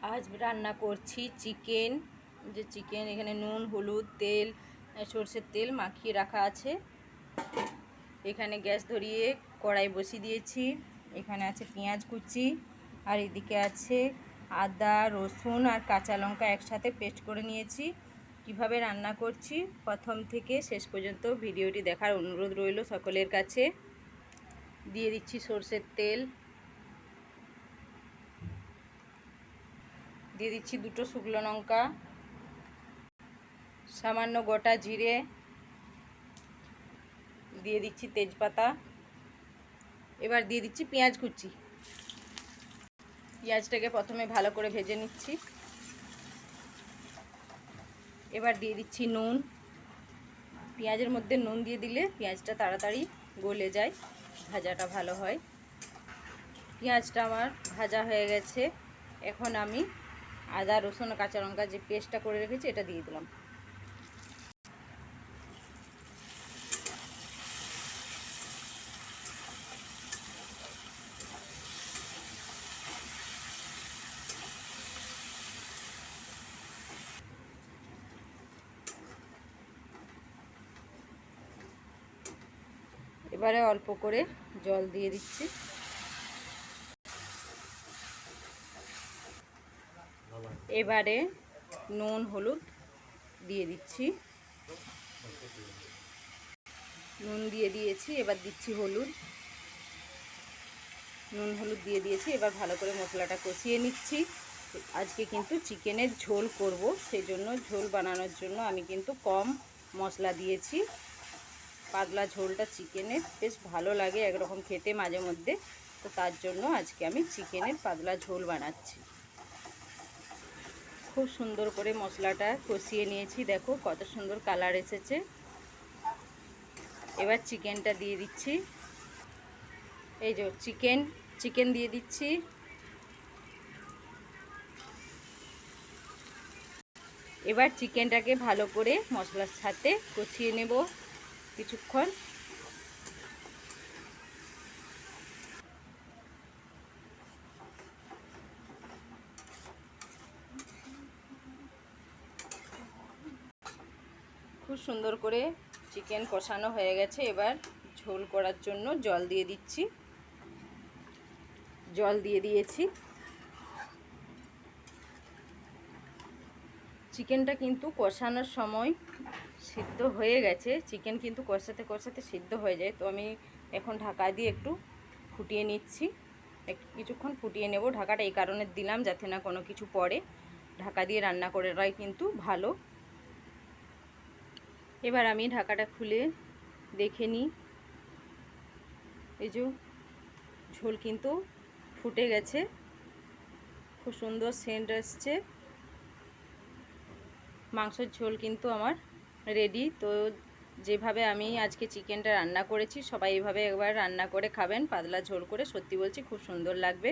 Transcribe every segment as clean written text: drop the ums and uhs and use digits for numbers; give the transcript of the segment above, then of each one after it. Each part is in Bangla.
আজ রান্না করছি চিকেন। চিকেন এখানে নুন, হলুদ, তেল, সরষের তেল মাখিয়ে রাখা আছে। এখানে গ্যাস ধরিয়ে কড়াই বসিয়ে দিয়েছি। এখানে আছে পেঁয়াজ কুচি, আর এদিকে আছে আদা, রসুন আর কাঁচা লঙ্কা একসাথে পেস্ট করে নিয়েছি। কিভাবে রান্না করছি প্রথম থেকে শেষ পর্যন্ত ভিডিওটি দেখার অনুরোধ রইল সকলের কাছে। দিয়ে দিচ্ছি সরষের তেল, দিয়ে দিচ্ছি দুটো শুকনো লঙ্কা, সামান্য গোটা জিরে, দিয়ে দিচ্ছি তেজপাতা। এবার দিয়ে দিচ্ছি পেঁয়াজ কুচি। পেঁয়াজটাকে প্রথমে ভালো করে ভেজে নিচ্ছি। এবার দিয়ে দিচ্ছি নুন। পেঁয়াজের মধ্যে নুন দিয়ে দিলে পেঁয়াজটা তাড়াতাড়ি গলে যায়, ভাজাটা ভালো হয়। পেঁয়াজটা আমার ভাজা হয়ে গেছে। এখন আমি আদা, রসুন, কাঁচা লঙ্কা যে পেস্টটা করে রেখেছি এটা দিয়ে দিলাম। এবারে অল্প করে জল দিয়ে দিচ্ছি। এবারে নুন, হলুদ দিয়ে দিচ্ছি। নুন দিয়ে দিয়েছি, এবার দিচ্ছি হলুদ। নুন হলুদ দিয়ে দিয়েছি। এবার ভালো করে মশলাটা কষিয়ে নিচ্ছি। আজকে কিন্তু চিকেনের ঝোল করব, সেই জন্য ঝোল বানানোর জন্য আমি কিন্তু কম মশলা দিয়েছি। পাতলা ঝোলটা চিকেনের বেশ ভালো লাগে একরকম খেতে মাঝে মধ্যে, তো তার জন্য আজকে আমি চিকেনের পাতলা ঝোল বানাচ্ছি। খুব সুন্দর করে মশলাটা কষিয়ে নিয়েছি, দেখো কত সুন্দর কালার এসেছে। এবার চিকেনটা দিয়ে দিচ্ছি। এই যে চিকেন দিয়ে দিচ্ছি। এবার চিকেনটাকে ভালো করে মশলার সাথে কষিয়ে নেব কিছুক্ষণ। খুব সুন্দর করে চিকেন কষানো হয়ে গেছে। এবার ঝোল করার জন্য জল দিয়ে দিচ্ছি। জল দিয়ে দিয়েছি। চিকেনটা কিন্তু কষানোর সময় সিদ্ধ হয়ে গেছে। চিকেন কিন্তু কষাতে কষাতে সিদ্ধ হয়ে যায়, তো আমি এখন ঢাকা দিয়ে একটু ফুটিয়ে নিচ্ছি। কিছুক্ষণ ফুটিয়ে নেব। ঢাকাটা এই কারণে দিলাম যাতে না কোনো কিছু পড়ে। ঢাকা দিয়ে রান্না করাটাই কিন্তু ভালো। এবার আমি ঢাকাটা খুলে দেখে নিই। এই যে ঝোল কিন্তু ফুটে গেছে, খুব সুন্দর সেন্ট আসছে। মাংসের ঝোল কিন্তু আমার রেডি। তো যেভাবে আমি আজকে চিকেনটা রান্না করেছি সবাই এইভাবে একবার রান্না করে খাবেন, পাতলা ঝোল করে। সত্যি বলছি খুব সুন্দর লাগবে।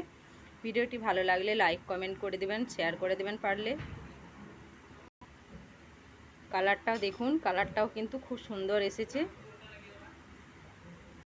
ভিডিওটি ভালো লাগলে লাইক কমেন্ট করে দেবেন, শেয়ার করে দেবেন পারলে। কালারটাও দেখুন, কালারটাও কিন্তু খুব সুন্দর এসেছে।